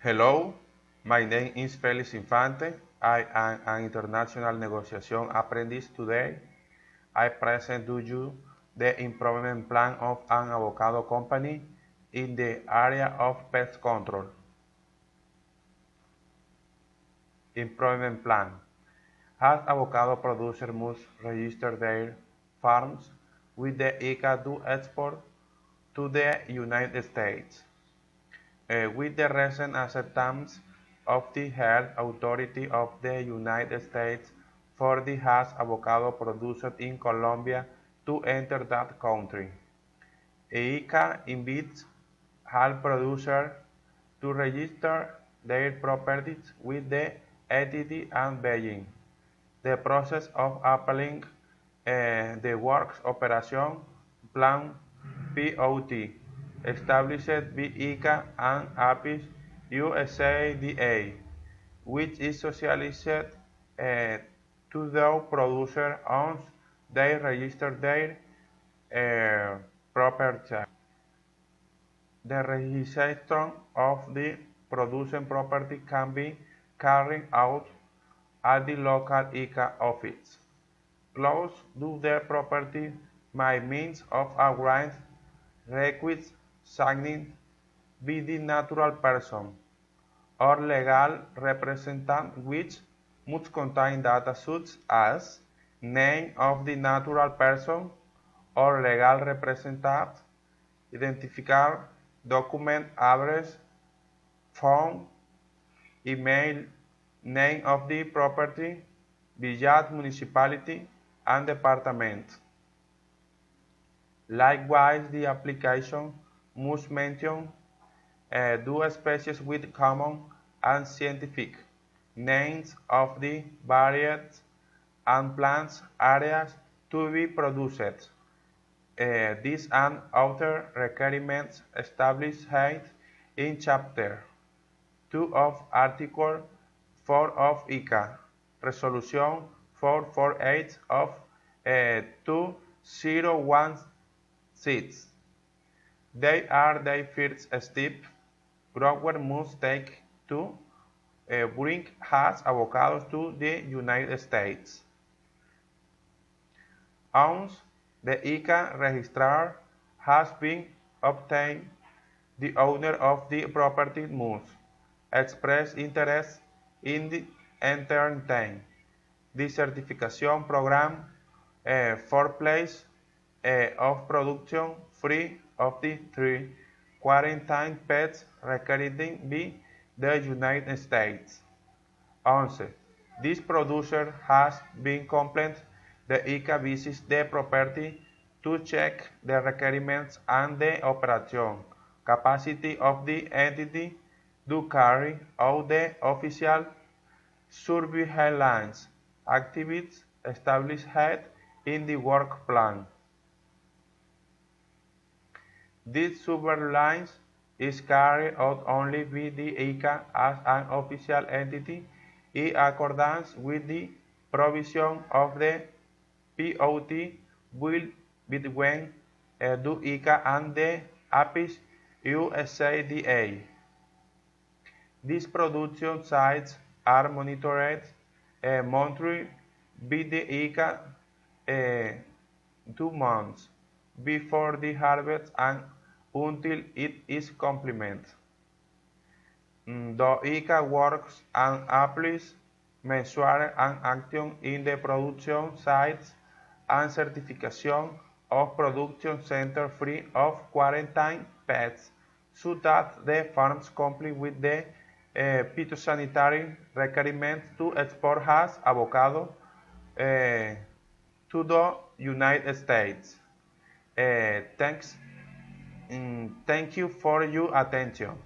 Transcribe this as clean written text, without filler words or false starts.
Hello, my name is Felix Infante. I am an international negotiation apprentice today. I present to you the improvement plan of an avocado company in the area of pest control. Improvement plan. As avocado producers must register their farms with the ICA to export to the United States. With the recent acceptance of the Health Authority of the United States for the hash avocado produced in Colombia to enter that country. ICA invites all producers to register their properties with the entity and Beijing. The process of applying the Works Operation Plan POT established by ICA and APIS USADA, which is socialized to those producers once they register their property. The registration of the producing property can be carried out at the local ICA office. Close to the property by means of a grant request signed by the natural person or legal representative, which must contain data such as name of the natural person or legal representative, identifier, document, address, phone, email, name of the property, village, municipality, and department. Likewise, the application must mention two species with common and scientific names of the various and plants areas to be produced. These and other requirements established in Chapter 2 of Article 4 of ICA, Resolution 448 of 2016. They are the first step growers must take to bring hash avocados to the United States. Once the ICA register has been obtained, the owner of the property must express interest in the entertain the certification program for place of production free of the 3 quarantine pets required by the United States. 11. This producer has been compliant. The ICA visits the property to check the requirements and the operation capacity of the entity to carry out the official surveillance activities established in the work plan. This surveillance is carried out only by the ICA as an official entity in accordance with the provision of the POT bill between the ICA and the APIS USADA. These production sites are monitored monthly by the ICA 2 months before the harvest and until it is completed. The ICA works and applies measures and action in the production sites and certification of production center free of quarantine pets so that the farms comply with the phytosanitary requirements to export hash avocado to the United States. Thank you for your attention.